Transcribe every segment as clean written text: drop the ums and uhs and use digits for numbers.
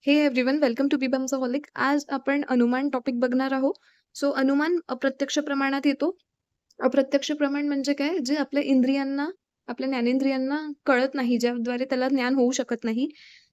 हे everyone, welcome to बिबम्सहॉलिक. आज आपण अनुमान टॉपिक बघणार आहोत. सो अनुमान अप्रत्यक्ष प्रमाणात येतो. अप्रत्यक्ष प्रमाण म्हणजे काय? जे आपल्या इंद्रियांना, आपल्या ज्ञानेंद्रियांना कळत नाही, ज्याद्वारे त्याला ज्ञान होऊ शकत नाही.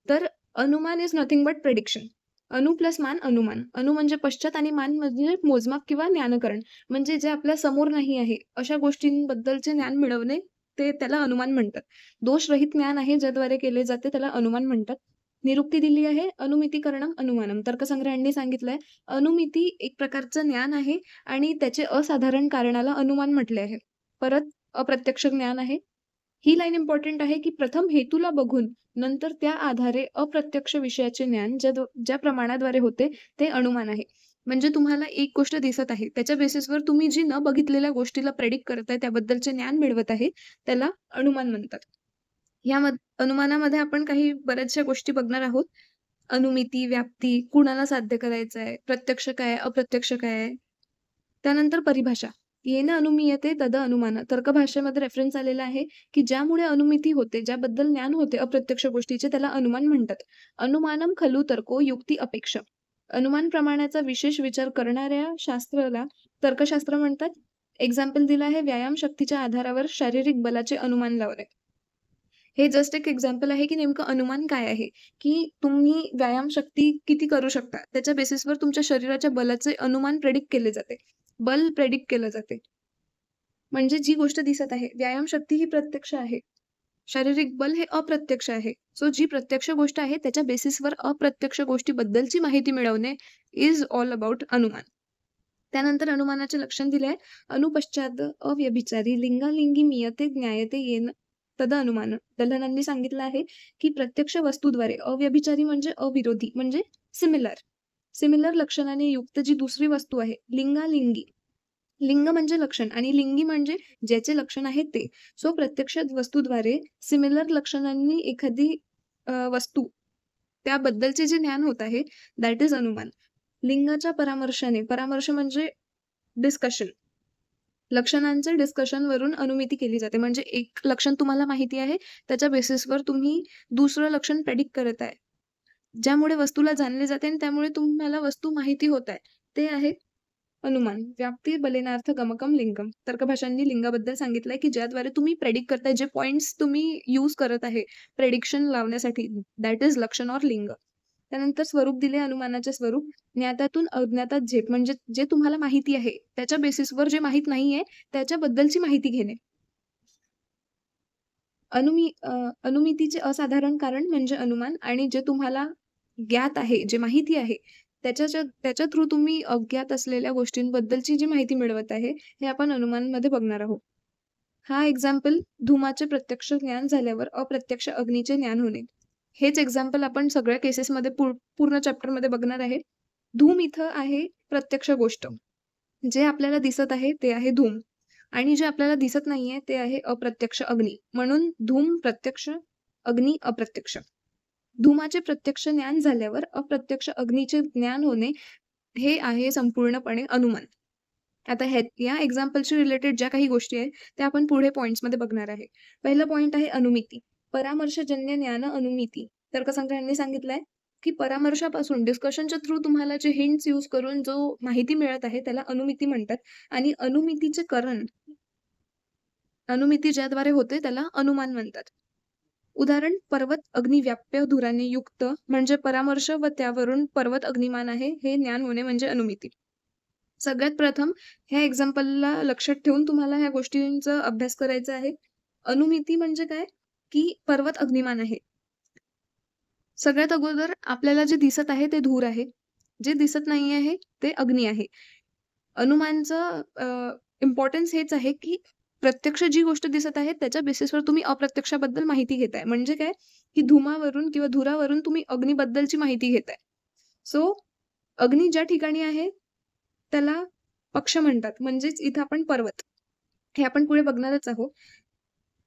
तर अनुमान इज नथिंग बट प्रेडिक्शन. अनु प्लस मान अनुमान. अनु म्हणजे पश्चात आणि मान म्हणजे मोजमाप किंवा ज्ञानकरण. म्हणजे जे आपल्या समोर नाही आहे अशा गोष्टींबद्दलचे ज्ञान मिळवणे, ते त्याला अनुमान म्हणतात. दोषरहित ज्ञान आहे ज्याद्वारे केले जाते त्याला अनुमान म्हणतात. निरुक्ती दिली आहे अनुमितीकरणम अनुमानम. तर्कसंग्रहांनी सांगितलंय अनुमिती एक प्रकारचं ज्ञान आहे आणि त्याचे असाधारण कारणाला अनुमान म्हटले आहे. परत अप्रत्यक्ष ज्ञान आहे. ही लाईन इम्पॉर्टंट आहे की प्रथम हेतूला बघून नंतर त्या आधारे अप्रत्यक्ष विषयाचे ज्ञान ज्या प्रमाणाद्वारे होते ते अनुमान आहे. म्हणजे तुम्हाला एक गोष्ट दिसत आहे, त्याच्या बेसिसवर तुम्ही जी न बघितलेल्या गोष्टीला प्रेडिक्ट करताय, त्याबद्दलचे ज्ञान मिळवत आहे, त्याला अनुमान म्हणतात. या अनुमानामध्ये आपण काही बऱ्याचशा गोष्टी बघणार आहोत. अनुमिती, व्याप्ती, कुणाला साध्य करायचं आहे, प्रत्यक्ष काय आहे, अप्रत्यक्ष काय आहे. त्यानंतर परिभाषा. येन अनुमीयते तद अनुमान. तर्कभाषेमध्ये रेफरन्स आलेला आहे की ज्यामुळे अनुमिती होते, ज्याबद्दल ज्ञान होते अप्रत्यक्ष गोष्टीचे, त्याला अनुमान म्हणतात. अनुमानम खलु तर्को युक्ती अपेक्षा. अनुमान प्रमाणाचा विशेष विचार करणाऱ्या शास्त्राला तर्कशास्त्र म्हणतात. एक्झाम्पल दिलं आहे, व्यायाम शक्तीच्या आधारावर शारीरिक बलाचे अनुमान लावणे. हे जस्ट एक एक्झाम्पल आहे की नेमकं अनुमान काय आहे, की तुम्ही व्यायाम शक्ती किती करू शकता, त्याच्या बेसिसवर तुमच्या शरीराच्या बलाचे अनुमान प्रेडिक्ट केले जाते. बल प्रेडिक्ट केलं जाते. म्हणजे जी गोष्ट दिसत आहे, व्यायाम शक्ती ही प्रत्यक्ष आहे. शारीरिक बल हे अप्रत्यक्ष आहे. सो जी प्रत्यक्ष गोष्ट आहे त्याच्या बेसिसवर अप्रत्यक्ष गोष्टीबद्दलची माहिती मिळवणे इज ऑल अबाउट अनुमान. त्यानंतर अनुमानाचे लक्षण दिले आहे. अनुपश्चात अव्यभिचारी लिंगालिंगी मियते ज्ञायते येन तद अनुमान. दलनांनी सांगितलं आहे की प्रत्यक्ष वस्तूद्वारे अव्यभिचारी म्हणजे अविरोधी, म्हणजे सिमिलर लक्षणाने युक्त जी दुसरी वस्तू आहे, लिंगालिंगी. लिंग म्हणजे लक्षण आणि लिंगी म्हणजे ज्याचे लक्षण आहे ते. सो प्रत्यक्ष वस्तूद्वारे सिमिलर लक्षणांनी एखादी वस्तू, त्याबद्दलचे जे ज्ञान होत आहे, दॅट इज अनुमान. लिंगाच्या परामर्शाने, परामर्श म्हणजे डिस्कशन, लक्षणांचे डिस्कशन वरून अनुमिती केली जाते. म्हणजे एक लक्षण तुम्हाला माहिती आहे, त्याच्या बेसिसवर तुम्ही दुसरं लक्षण प्रेडिक्ट करत आहे, ज्यामुळे वस्तूला जाणले जाते आणि त्यामुळे तुम्हाला वस्तू माहिती होत आहे, ते आहे अनुमान. व्याप्ती बलेनार्थ गमकम लिंगम. तर्कभाषांनी लिंगाबद्दल सांगितलंय की ज्याद्वारे तुम्ही प्रेडिक्ट करताय, जे पॉइंट्स तुम्ही यूज करत आहे प्रेडिक्शन लावण्यासाठी, दॅट इज लक्षण और लिंग. त्यानंतर स्वरूप दिले अनुमानाचे स्वरूप. ज्ञातातून अज्ञातात झेप, म्हणजे जे तुम्हाला माहिती आहे त्याच्या बेसिसवर जे माहित नाहीये त्याच्याबद्दलची माहिती घेणे. अनुमितीचे असाधारण कारण म्हणजे अनुमान, आणि जे तुम्हाला ज्ञात आहे, जे माहिती आहे त्याच्या थ्रू तुम्ही अज्ञात असलेल्या गोष्टींबद्दलची जी माहिती मिळवत आहे, हे आपण अनुमानमध्ये बघणार आहोत. हा एक्झाम्पल, धुमाचे प्रत्यक्ष ज्ञान झाल्यावर अप्रत्यक्ष अग्नीचे ज्ञान होणे. हेच एक्झाम्पल आपण सगळ्या केसेसमध्ये पूर्ण चॅप्टरमध्ये बघणार आहे. धूम इथं आहे प्रत्यक्ष गोष्ट. जे आपल्याला दिसत आहे ते आहे धूम, आणि जे आपल्याला दिसत नाहीये ते आहे अप्रत्यक्ष अग्नी. म्हणून धूम प्रत्यक्ष, अग्नी अप्रत्यक्ष. धूमाचे प्रत्यक्ष ज्ञान झाल्यावर अप्रत्यक्ष अग्नीचे ज्ञान होणे, हे आहे संपूर्णपणे अनुमान. आता या एक्झाम्पलशी रिलेटेड ज्या काही गोष्टी आहेत त्या आपण पुढे पॉइंट्समध्ये बघणार आहे. पहिलं पॉइंट आहे अनुमिती. परामर्शजन्य ज्ञान अनुमिती. तर्कसंग्रहांनी सांगितलंय की परामर्शापासून, डिस्कशनच्या थ्रू तुम्हाला जे हिंट्स यूज करून जो माहिती मिळत आहे त्याला अनुमिती म्हणतात. आणि अनुमितीचे करण, अनुमिती ज्याद्वारे होते त्याला अनुमान म्हणतात. उदाहरण, पर्वत अग्निव्याप्य धुराने युक्त, म्हणजे परामर्श व त्यावरून पर्वत अग्निमान आहे हे ज्ञान होणे म्हणजे अनुमिती. सगळ्यात प्रथम ह्या एक्झाम्पलला लक्षात ठेवून तुम्हाला ह्या गोष्टींचा अभ्यास करायचा आहे. अनुमिती म्हणजे काय, की पर्वत अग्निमान आहे. सगळ्यात अगोदर आपल्याला जे दिसत आहे ते धूर आहे, जे दिसत नाही आहे ते अग्नी आहे. अनुमानचं इम्पॉर्टन्स हेच आहे की प्रत्यक्ष जी गोष्ट दिसत आहे त्याच्या बेसिसवर तुम्ही अप्रत्यक्षाबद्दल माहिती घेताय. म्हणजे काय, की धुमावरून किंवा धुरावरून तुम्ही अग्निबद्दलची माहिती घेताय. सो अग्नी ज्या ठिकाणी आहे त्याला पक्ष म्हणतात, म्हणजेच इथं आपण पर्वत, हे आपण पुढे बघणारच आहोत.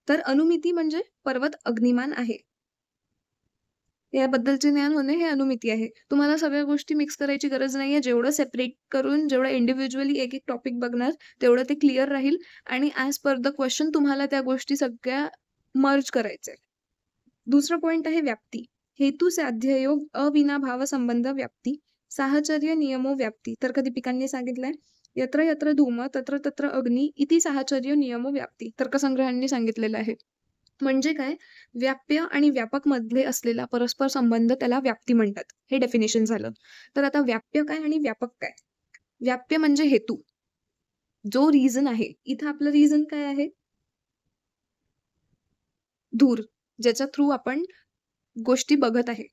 तर अनुमिती म्हणजे पर्वत अग्निमान आहे, याबद्दलचे ज्ञान होणे हे अनुमिती आहे. तुम्हाला सगळ्या गोष्टी मिक्स करायची गरज नाहीये. जेवढं सेपरेट करून, जेवढं इंडिव्हिज्युअली एक एक टॉपिक बघणार तेवढं ते क्लिअर राहील, आणि ॲज पर द क्वेश्चन तुम्हाला त्या गोष्टी सगळ्या मर्ज करायचे. दुसरं पॉइंट आहे व्याप्ती. हेतू साध्ययोग अविनाभाव संबंध व्याप्ती साहचर्य नियमो व्याप्ती. तर्कदीपिकांनी सांगितलंय यत्र यत्र धूम तत्र तत्र अग्नी इति साहचर्य नियमो व्याप्ती. तर्कसंग्रहांनी सांगितलेलं आहे. म्हणजे काय, व्याप्य आणि व्यापक मधले असलेला परस्पर संबंध त्याला व्याप्ती म्हणतात. हे डेफिनेशन झालं. तर आता व्याप्य काय आणि व्यापक काय? व्याप्य म्हणजे हेतू, जो रिझन आहे. इथं आपलं रिझन काय आहे? धूर, ज्याच्या थ्रू आपण गोष्टी बघत आहे.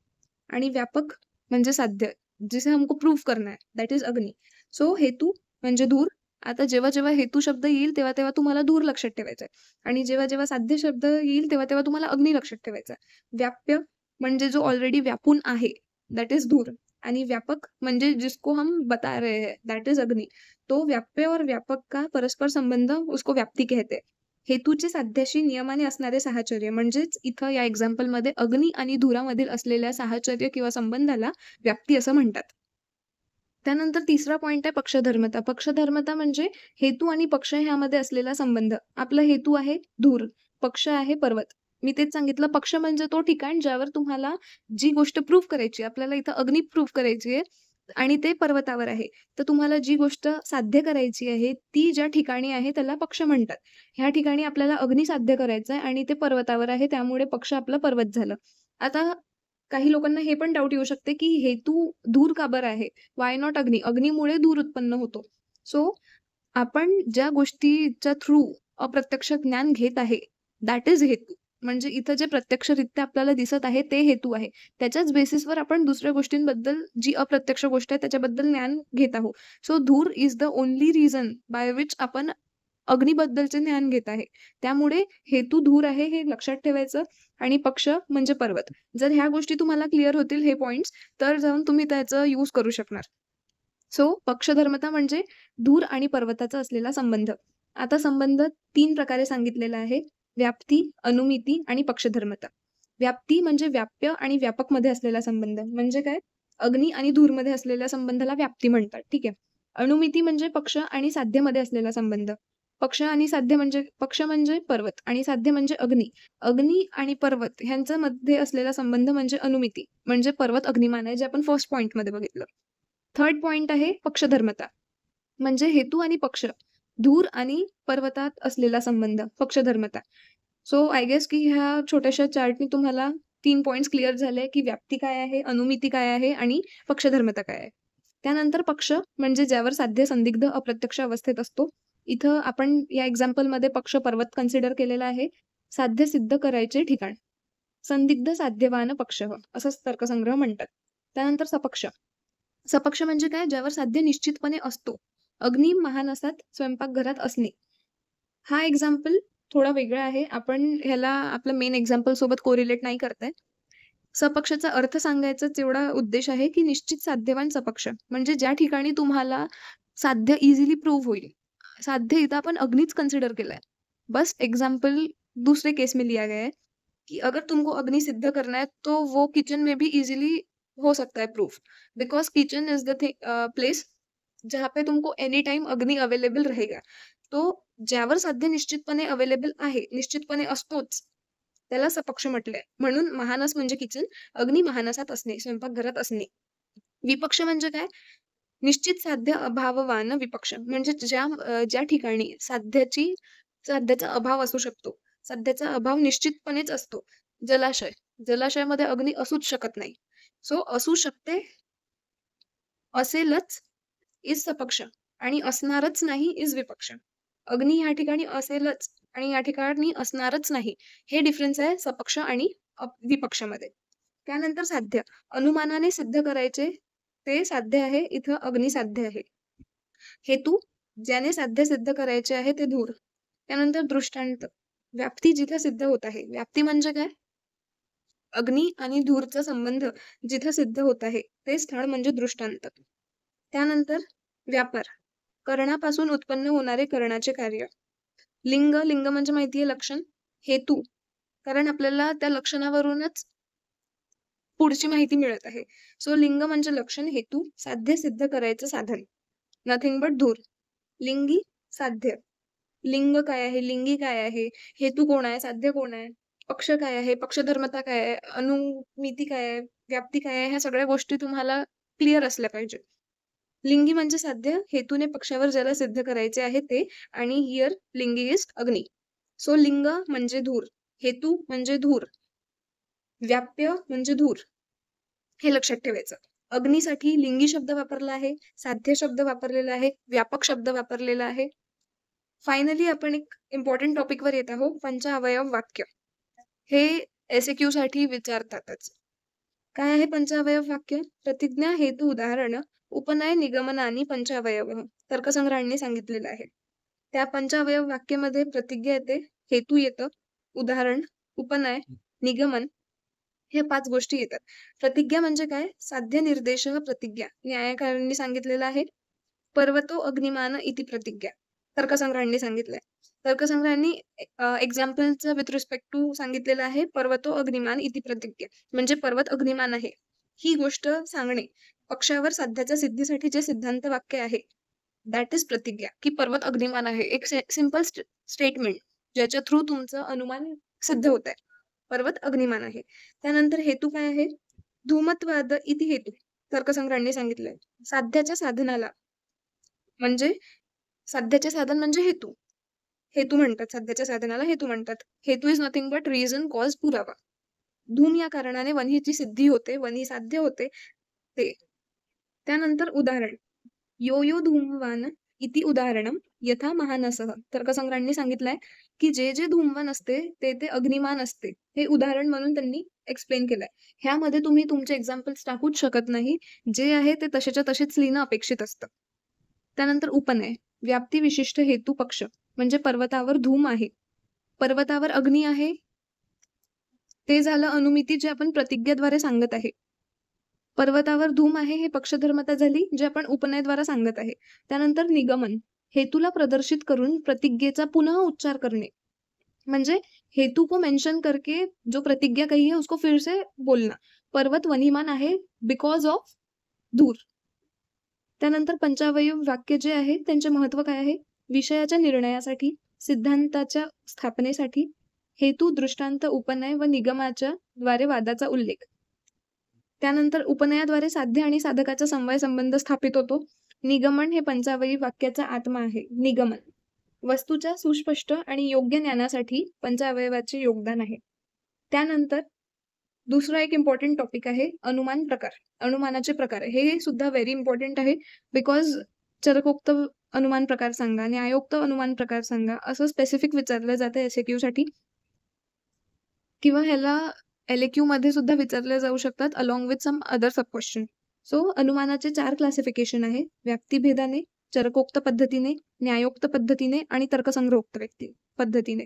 आणि व्यापक म्हणजे साध्य, जिसे हमको प्रूफ करना है, दॅट इज अग्नी. सो हेतू म्हणजे धूर. आता जेव्हा जेव्हा हेतू शब्द येईल तेव्हा तेव्हा तुम्हाला धूर लक्षात ठेवायचा आहे, आणि जेव्हा जेव्हा साध्य शब्द येईल तेव्हा तेव्हा तुम्हाला अग्नी लक्षात ठेवायचा आहे. व्याप्य म्हणजे जो ऑलरेडी व्यापून आहे, दॅट इज धूर. आणि व्यापक म्हणजे जिसको हम बता रहे हैं, दॅट इज अग्नि. तो व्याप्य और व्यापक का परस्पर संबंध उसको व्याप्ती कहते हैं. हेतूचे साध्याशी नियमाने असणारे साहचर्य, म्हणजेच इथं या एक्झाम्पलमध्ये अग्नी आणि धुरामधील असलेल्या साहचर्य किंवा संबंधाला व्याप्ती असं म्हणतात. त्यानंतर तिसरा पॉइंट आहे पक्षधर्मता. पक्षधर्मता म्हणजे हेतू आणि पक्ष ह्यामध्ये असलेला संबंध. आपला हेतू आहे धूर, पक्ष आहे पर्वत. मी तेच सांगितलं, पक्ष म्हणजे तो ठिकाण ज्यावर तुम्हाला जी गोष्ट प्रूव्ह करायची, आपल्याला इथं अग्नी प्रूव्ह करायची आहे आणि ते पर्वतावर आहे. तर तुम्हाला जी गोष्ट साध्य करायची आहे ती ज्या ठिकाणी आहे त्याला पक्ष म्हणतात. ह्या ठिकाणी आपल्याला अग्नी साध्य करायचं आहे आणि ते पर्वतावर आहे, त्यामुळे पक्ष आपला पर्वत झालं. आता काही लोकांना हे पण डाऊट येऊ शकते की हेतू धूर का बरं आहे, वाय नॉट अग्नी? अग्नीमुळे धूर उत्पन्न होतो. सो आपण ज्या गोष्टीच्या थ्रू अप्रत्यक्ष ज्ञान घेत आहे, दॅट इज हेतू. म्हणजे इथं जे प्रत्यक्षरित्या आपल्याला दिसत आहे ते हेतू आहे. त्याच्याच बेसिसवर आपण दुसऱ्या गोष्टींबद्दल, जी अप्रत्यक्ष गोष्ट आहे त्याच्याबद्दल ज्ञान घेत आहोत. सो धूर is the only reason by which आपण अग्नीबद्दलचे ज्ञान घेत आहे. त्यामुळे हेतू धूर आहे हे लक्षात ठेवायचं, आणि पक्ष म्हणजे पर्वत. जर ह्या गोष्टी तुम्हाला क्लिअर होतील, हे पॉइंट्स, तर जाऊन तुम्ही त्याचं यूज करू शकणार. सो पक्षधर्मता म्हणजे धूर आणि पर्वताचा असलेला संबंध. आता संबंध 3 प्रकारे सांगितलेला आहे: व्याप्ती, अनुमिती आणि पक्षधर्मता. व्याप्ती म्हणजे व्याप्य आणि व्यापक मध्ये असलेला संबंध. म्हणजे काय, अग्नी आणि धूरमध्ये असलेल्या संबंधाला व्याप्ती म्हणतात. ठीक आहे. अनुमिती म्हणजे पक्ष आणि साध्यमध्ये असलेला संबंध. पक्ष आणि साध्य म्हणजे, पक्ष म्हणजे पर्वत आणि साध्य म्हणजे अग्नी. अग्नी आणि पर्वत ह्यांच्या मध्ये असलेला संबंध म्हणजे अनुमिती, म्हणजे पर्वत अग्निमान आहे, जे आपण फर्स्ट पॉइंट मध्ये बघितलं. थर्ड पॉइंट आहे पक्षधर्मता, म्हणजे हेतू आणि पक्ष, धूर आणि पर्वतात असलेला संबंध, पक्षधर्मता. सो आय गेस की ह्या छोट्याशा चार्टनी तुम्हाला 3 पॉइंट्स क्लिअर झाले की व्याप्ती काय आहे, अनुमिती काय आहे आणि पक्षधर्मता काय आहे. त्यानंतर पक्ष म्हणजे ज्यावर साध्य संदिग्ध अप्रत्यक्ष अवस्थेत असतो. इथं आपण या एक्झाम्पलमध्ये पक्ष पर्वत कन्सिडर केलेला आहे. साध्य सिद्ध करायचे ठिकाण, संदिग्ध साध्यवान पक्ष, असंच तर्कसंग्रह म्हणतात. त्यानंतर सपक्ष. सपक्ष म्हणजे काय, ज्यावर साध्य निश्चितपणे असतो. अग्नी महानसात स्वयंपाकघरात असणे. हा एक्झाम्पल थोडा वेगळा आहे. आपण ह्याला आपलं मेन एक्झाम्पल सोबत कोरिलेट नाही करताय. सपक्षाचा अर्थ सांगायचाच एवढा उद्देश आहे की निश्चित साध्यवान सपक्ष, म्हणजे ज्या ठिकाणी तुम्हाला साध्य इझिली प्रूव्ह होईल. साध्य इथं आपण अग्निच कंसिडर केलाय. बस एग्जाम्पल दूसरे केस में लिया गया है कि अगर तुमको अग्नि सिद्ध करना है तो वो किचन में भी इजीली हो सकता है proof, because kitchen is the place जहाँ पे तुमको एनी टाइम अग्नि अवेलेबल रहेगा. तो ज्यावर साध्य निश्चितपणे अवेलेबल आहे, निश्चितपणे असतोच, त्याला सपक्ष म्हटलंय. म्हणून महानस म्हणजे किचन, अग्नी महानसात असणे, स्वयंपाकघरात असणे. विपक्ष म्हणजे काय, निश्चित साध्य अभाववान विपक्ष, म्हणजे ज्या ठिकाणी साध्याचा अभाव असू शकतो, साध्याचा अभाव निश्चितपणेच असतो. जलाशय, जलाशयामध्ये अग्नी असूच शकत नाही. सो असू शकते, असेलच इज सपक्ष, आणि असणारच नाही इज विपक्ष. अग्नी या ठिकाणी असेलच आणि या ठिकाणी असणारच नाही, हे डिफरन्स आहे सपक्ष आणि विपक्षामध्ये. त्यानंतर साध्य, अनुमानाने सिद्ध करायचे ते साध्य आहे, इथं अग्नी साध्य आहे. हेतू, ज्याने साध्य सिद्ध करायचे आहे ते धूर. त्यानंतर दृष्टांत, व्याप्ती जिथे सिद्ध होत आहे. व्याप्ती म्हणजे काय, अग्नी आणि धूरचा संबंध जिथे सिद्ध होत आहे ते स्थळ म्हणजे दृष्टांत. त्यानंतर व्यापार, करणापासून उत्पन्न होणारे करणाचे कार्य. लिंग, लिंग म्हणजे माहितीये लक्षण. हेतू, कारण आपल्याला त्या लक्षणावरूनच पुढची माहिती मिळत आहे. सो लिंग म्हणजे लक्षण, हेतू, साध्य सिद्ध करायचं साधन, नथिंग बट धूर. लिंगी, साध्य. लिंग काय आहे, लिंगी काय आहे, हेतू कोण आहे, साध्य कोण आहे, पक्ष काय आहे, पक्षधर्मता काय आहे, अनुमिती काय आहे, व्याप्ती काय आहे, ह्या सगळ्या गोष्टी तुम्हाला क्लिअर असल्या पाहिजे. लिंगी म्हणजे साध्य, हेतूने पक्षावर ज्याला सिद्ध करायचे आहे ते, आणि हिअर लिंगी इज अग्नी. सो लिंग म्हणजे धूर, हेतू म्हणजे धूर, व्याप्य म्हणजे धूर, हे लक्षात ठेवायचं. अग्नीसाठी लिंगी शब्द वापरला आहे, साध्य शब्द वापरलेला आहे, व्यापक शब्द वापरलेला आहे. फायनली आपण एक इम्पॉर्टंट टॉपिकवर येत आहोत, पंचावयव वाक्य. हे SAQ साठी विचारतातच. काय आहे पंचावयव वाक्य? प्रतिज्ञा, हेतू, उदाहरण, उपनय, निगमन आणि पंचावयव तर्कसंग्रहांनी सांगितलेलं आहे. त्या पंचावयव वाक्यामध्ये प्रतिज्ञा येते, हेतू येतं, उदाहरण, उपनय, निगमन हे 5 गोष्टी येतात. प्रतिज्ञा म्हणजे काय? साध्य निर्देश प्रतिज्ञा. न्यायाकारांनी सांगितलेलं आहे. पर्वतो अग्निमान इति प्रतिज्ञा तर्कसंग्रहांनी सांगितलंय. तर्कसंग्रहांनी एक्झाम्पलचं विथ रिस्पेक्ट टू सांगितलेलं आहे, पर्वतो अग्निमान इति प्रतिज्ञा, म्हणजे पर्वत अग्निमान आहे ही गोष्ट सांगणे. पक्षावर साध्याच्या सिद्धीसाठी जे सिद्धांत वाक्य आहे दॅट इज प्रतिज्ञा, की पर्वत अग्निमान आहे. एक सिंपल स्टेटमेंट ज्याच्या थ्रू तुमचं अनुमान सिद्ध होत आहे, पर्वत अग्निमान आहे. त्यानंतर हेतू काय आहे? धूमत्वाद इति हेतू तर्कसंग्रहांनी सांगितलंय. साध्याच्या साधनाला, म्हणजे साध्याचे साधन म्हणजे हेतू, हेतू म्हणतात, साध्याच्या साधनाला हेतू म्हणतात. हेतू is nothing but reason, cause, पुरावा. धूम या कारणाने वन्हीची सिद्धी होते, वन्ही साध्य होते ते. त्यानंतर उदाहरण, यो यो धूमवान इति उदाहरणम यथा महानसः तर्कसंग्रहांनी सांगितलंय की जे जे धूमवान असते ते ते अग्निमान असते, हे उदाहरण म्हणून त्यांनी एक्सप्लेन केलंय. ह्यामध्ये तुम्ही तुमचे एक्झाम्पल्स टाकूच शकत नाही, जे आहे ते तसेच्या तसेच लिहिणं अपेक्षित असतं. त्यानंतर उपनय, व्याप्ती, विशिष्ट, हेतू, पक्ष, म्हणजे पर्वतावर धूम आहे, पर्वतावर अग्नी आहे, ते झालं अनुमिती जे आपण प्रतिज्ञेद्वारे सांगत आहे. पर्वतावर धूम आहे हे पक्षधर्मता झाली, जे आपण उपनयद्वारा सांगत आहे. त्यानंतर निगमन, हेतूला प्रदर्शित करून प्रतिज्ञेचा पुनः उच्चार करणे, म्हणजे हेतू को मेंशन करके जो प्रतिज्ञा कही है उसको फिर से बोलना. पर्वत वन्यमान आहे बिकॉज ऑफ धूर. त्यानंतर पंचावयव वाक्य जे आहे त्यांचे महत्व काय आहे? विषयाच्या निर्णयासाठी, सिद्धांताच्या स्थापनेसाठी, हेतू, दृष्टांत, उपनय व निगमाच्या द्वारे वादाचा उल्लेख. त्यानंतर उपनयाद्वारे साध्य आणि साधकाचा समवाय संबंध स्थापित होतो. निगमन हे पंचावयवी वाक्याचा आत्मा आहे. निगमन वस्तूच्या सुस्पष्ट आणि योग्य ज्ञानासाठी पंचावयवाचे योगदान आहे. त्यानंतर दुसरा एक इम्पॉर्टंट टॉपिक आहे अनुमान प्रकार. अनुमानाचे प्रकार हे सुद्धा व्हेरी इम्पॉर्टंट आहे, बिकॉज चरकोक्त अनुमान प्रकार सांगा, न्यायोक्त अनुमान प्रकार सांगा, असं स्पेसिफिक विचारलं जातं SAQ साठी, किंवा ह्याला LAQ मध्ये सुद्धा विचारले जाऊ शकतात along with some other sub question. So अनुमानाचे 4 क्लासिफिकेशन आहे, व्याप्तीभेदाने, चरकोक्त पद्धतीने, न्यायोक्त पद्धतीने आणि तर्कसंग्रहोक्त पद्धतीने.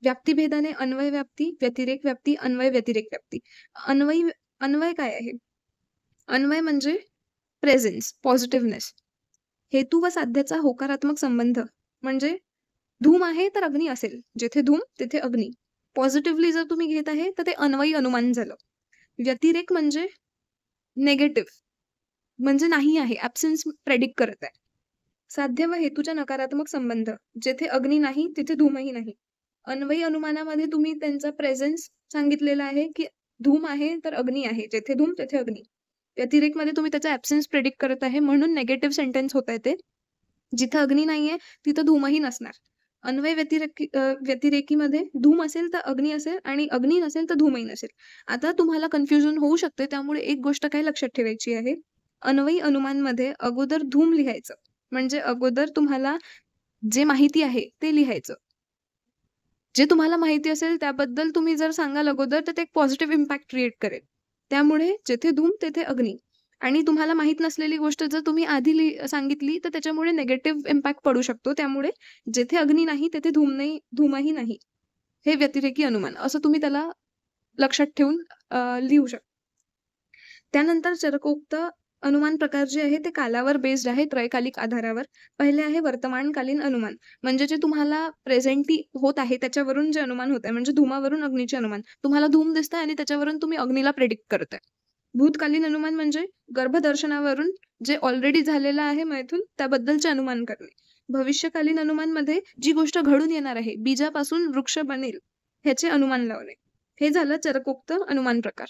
व्याप्तीभेदाने अन्वय व्याप्ती, व्यतिरेक व्याप्ती, अन्वय व्यतिरेक व्याप्ती. अन्वय काय आहे? अन्वय म्हणजे प्रेझेन्स, पॉझिटिव्हनेस. हेतू व साध्याचा होकारात्मक संबंध, म्हणजे धूम आहे तर अग्नी असेल, जिथे धूम तिथे अग्नी. पॉझिटिव्हली जर तुम्ही घेत आहे तर ते अन्वयी अनुमान झालं. व्यतिरेक म्हणजे नेगेटिव्ह, म्हणजे नाही आहे, ॲब्सेन्स प्रेडिक्ट करत आहे. साध्य व हेतूच्या नकारात्मक संबंध, जिथे अग्नी नाही तिथे धूमही नाही. अन्वयी अनुमानामध्ये तुम्ही त्यांचा प्रेझेन्स सांगितलेला आहे की धूम आहे तर अग्नी आहे, जिथे धूम तिथे अग्नी. व्यतिरेकमध्ये तुम्ही त्याचा ॲब्सेन्स प्रेडिक्ट करत आहे, म्हणून नेगेटिव्ह सेंटेन्स होत आहे ते. जिथं अग्नी नाहीये तिथं धूमही नसणार. अन्वय व्यतिरेकीमध्ये धूम असेल तर अग्नी असेल आणि अग्नी नसेल तर धूमही नसेल. आता तुम्हाला कन्फ्युजन होऊ शकते, त्यामुळे एक गोष्ट काय लक्षात ठेवायची आहे, अन्वयी अनुमानमध्ये अगोदर धूम लिहायचं, म्हणजे अगोदर तुम्हाला जे माहिती आहे ते लिहायचं. जे तुम्हाला माहिती असेल त्याबद्दल तुम्ही जर सांगाल अगोदर तर ते एक पॉझिटिव्ह इम्पॅक्ट क्रिएट करेल. त्यामुळे जिथे धूम तिथे अग्नी, आणि तुम्हाला माहित नसलेली गोष्ट जर तुम्ही आधी सांगितली तर त्याच्यामुळे नेगेटिव्ह इम्पॅक्ट पडू शकतो. त्यामुळे जिथे अग्नी नाही तिथे धूमही नाही, हे व्यतिरेकी अनुमान, असं तुम्ही त्याला लक्षात ठेवून लिहू शकता. त्यानंतर चरकोक्त अनुमान प्रकार जे आहे ते कालावर बेस्ड आहे, त्रैकालिक आधारावर. पहिले आहे वर्तमानकालीन अनुमान, म्हणजे जे तुम्हाला प्रेझेंटी होत आहे त्याच्यावरून जे अनुमान होत आहे, म्हणजे धुमावरून अग्नीचे अनुमान. तुम्हाला धूम दिसतंय आणि त्याच्यावरून तुम्ही अग्नीला प्रेडिक्ट करताय. भूतकालीन अनुमान म्हणजे गर्भदर्शनावरून जे ऑलरेडी झालेलं आहे मैथुन त्याबद्दलचे अनुमान करणे. भविष्यकालीन अनुमान मध्ये जी गोष्ट घडून येणार आहे, बीजापासून वृक्ष बनेल, ह्याचे अनुमान लावणे. हे झालं चरकोक्त अनुमान प्रकार.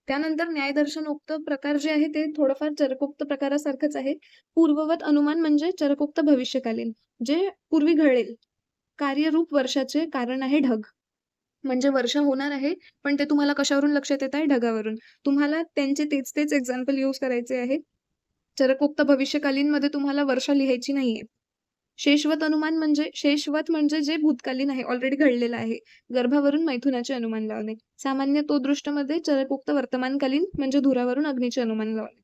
त्यानंतर न्यायदर्शनोक्त प्रकार जे आहे ते थोडंफार चरकोक्त प्रकारासारखंच आहे. पूर्ववत अनुमान म्हणजे चरकोक्त भविष्यकालीन, जे पूर्वी घडेल. कार्यरूप वर्षाचे कारण आहे ढग. म्हणजे वर्षा होणार आहे, पण ते तुम्हाला कशावरून लक्षात येत आहे? ढगावरून. तुम्हाला त्यांचे तेच एक्झाम्पल यूज करायचे आहे. चरकोक्त भविष्यकालीनमध्ये तुम्हाला वर्षा लिहायची नाहीये. शेषवत म्हणजे जे भूतकालीन आहे, ऑलरेडी घडलेलं आहे. गर्भावरून मैथुनाचे अनुमान लावणे. सामान्य तोदृष्टमध्ये चरकोक्त वर्तमानकालीन म्हणजे धुरावरून अग्नीचे अनुमान लावणे.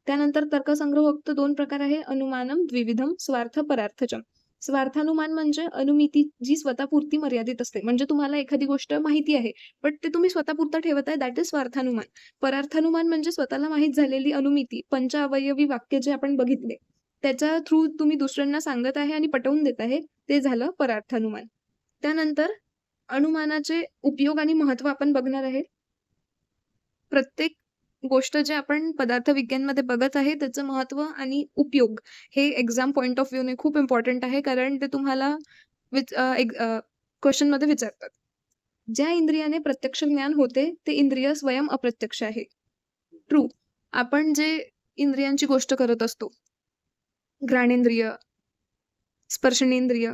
त्यानंतर तर्कसंग्रहोक्त 2 प्रकार आहे. अनुमानम द्विविधम, स्वार्थ परार्थचम. स्वार्थानुमान म्हणजे अनुमिती जी स्वतःपुरती मर्यादित असते. म्हणजे तुम्हाला एखादी गोष्ट माहिती आहे, बट ते तुम्ही स्वतःपुरतं ठेवत आहे, दॅट इज स्वार्थानुमान. परार्थानुमान म्हणजे स्वतःला माहीत झालेली अनुमिती, पंचअवयवी वाक्य जे आपण बघितले, त्याच्या थ्रू तुम्ही दुसऱ्यांना सांगत आहे आणि पटवून देत आहे, ते झालं परार्थानुमान. त्यानंतर अनुमानाचे उपयोग आणि महत्त्व आपण बघणार आहे. प्रत्येक गोष्ट जे आपण पदार्थ विज्ञानमध्ये बघत आहे, त्याचं महत्त्व आणि उपयोग हे एक्झाम पॉइंट ऑफ व्ह्यूने खूप इम्पॉर्टंट आहे. कारण ते तुम्हाला क्वेश्चनमध्ये विचारतात. ज्या इंद्रियाने प्रत्यक्ष ज्ञान होते, ते इंद्रिय स्वयं अप्रत्यक्ष आहे. ट्रू. आपण जे इंद्रियांची गोष्ट करत असतो, घ्राणेंद्रिय, स्पर्शनेंद्रिय,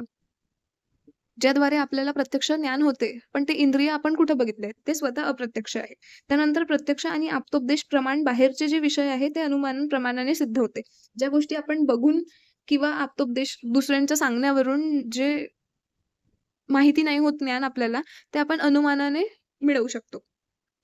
ज्याद्वारे आपल्याला प्रत्यक्ष ज्ञान होते, पण ते इंद्रिय आपण कुठे बघितले? ते स्वतः अप्रत्यक्ष आहे. त्यानंतर प्रत्यक्ष आणि आप्तोपदेश प्रमाण बाहेरचे जे विषय आहे, ते अनुमान प्रमाणाने सिद्ध होते. ज्या गोष्टी आपण बघून किंवा आप्तोपदेश दुसऱ्यांच्या सांगण्यावरून जे माहिती नाही होत ज्ञान आपल्याला, ते आपण अनुमानाने मिळवू शकतो.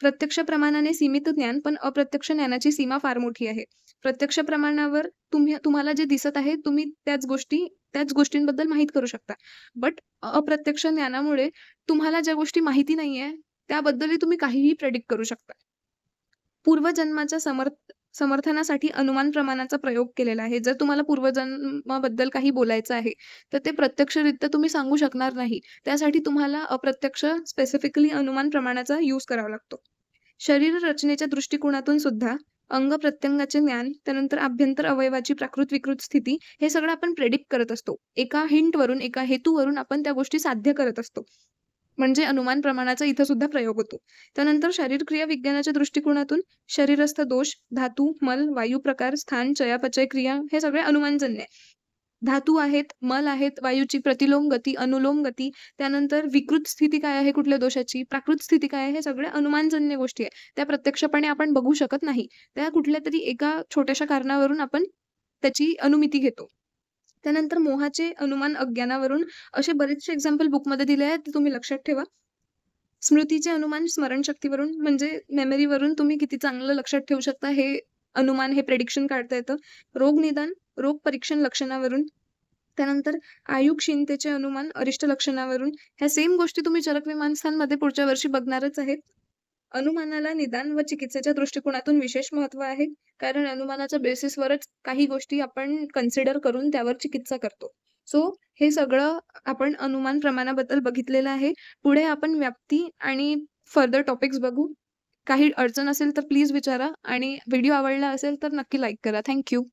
प्रत्यक्ष प्रमाणाने सीमित ज्ञान, पण अप्रत्यक्ष ज्ञानाची सीमा फार मोठी आहे. प्रत्यक्ष प्रमाणावर तुम्हाला जे दिसत आहे, तुम्ही त्याच गोष्टींबद्दल माहीत करू शकता. बट अप्रत्यक्ष ज्ञानामुळे तुम्हाला ज्या गोष्टी माहिती नाहीये, त्याबद्दलही तुम्ही काहीही प्रेडिक्ट करू शकता. पूर्वजन्माच्या समर्थनासाठी अनुमान प्रमाणाचा प्रयोग केलेला आहे. जर तुम्हाला पूर्वजन्माबद्दल काही बोलायचं आहे, तर ते प्रत्यक्षरित्या तुम्ही सांगू शकणार नाही. त्यासाठी तुम्हाला अप्रत्यक्ष स्पेसिफिकली अनुमान प्रमाणाचा यूज करावा लागतो. शरीर रचनेच्या दृष्टिकोनातून सुद्धा अंग-प्रत्यंगाचे ज्ञान, त्यानंतर आभ्यंतर अवयवाची प्राकृत-विकृत स्थिती, हे सगळं आपण प्रेडिक्ट करत असतो. एका हिंटवरून, एका हेतूवरून आपण त्या गोष्टी साध्य करत असतो. म्हणजे अनुमान प्रमाणाचा इथं सुद्धा प्रयोग होतो. त्यानंतर शारीरक्रिया विज्ञानाच्या दृष्टिकोनातून शरीरस्थ दोष, धातू, मल, वायू प्रकार, स्थान, चयापचय क्रिया हे सगळे अनुमानजन्य आहे. धातू आहेत, मल आहेत, वायूची प्रतिलोम गती, अनुलोम गती, त्यानंतर विकृत स्थिती काय आहे कुठल्या दोषाची, प्राकृत स्थिती काय आहे, हे सगळे अनुमानजन्य गोष्टी आहे. त्या प्रत्यक्षपणे आपण बघू शकत नाही. त्या कुठल्यातरी एका छोट्याशा कारणावरून आपण त्याची अनुमिती घेतो. त्यानंतर मोहाचे अनुमान अज्ञानावरून असे बरेचसे एक्झाम्पल बुकमध्ये दिले आहेत, ते तुम्ही लक्षात ठेवा. स्मृतीचे अनुमान स्मरणशक्तीवरून म्हणजे मेमरीवरून तुम्ही किती चांगलं लक्षात ठेवू शकता हे अनुमान, हे प्रेडिक्शन काढता येतं. रोग निदान, रोग परीक्षण लक्षणावरून. त्यानंतर आयु क्षीणतेचे अनुमान अरिष्ट लक्षणावरून. ह्या सेम गोष्टी तुम्ही चरक मीमांसांमध्ये पुढच्या वर्षी बघणारच आहेत. अनुमानाला निदान व चिकित्सेच्या दृष्टिकोनातून विशेष महत्त्व आहे. कारण अनुमानाच्या बेसिसवरच काही गोष्टी आपण कन्सिडर करून त्यावर चिकित्सा करतो. सो हे सगळं आपण अनुमान प्रमाणाबद्दल बघितलेलं आहे. पुढे आपण व्याप्ती आणि फर्दर टॉपिक्स बघू. काही अडचण असेल तर प्लीज विचारा आणि व्हिडिओ आवडला असेल तर नक्की लाईक करा. Thank you.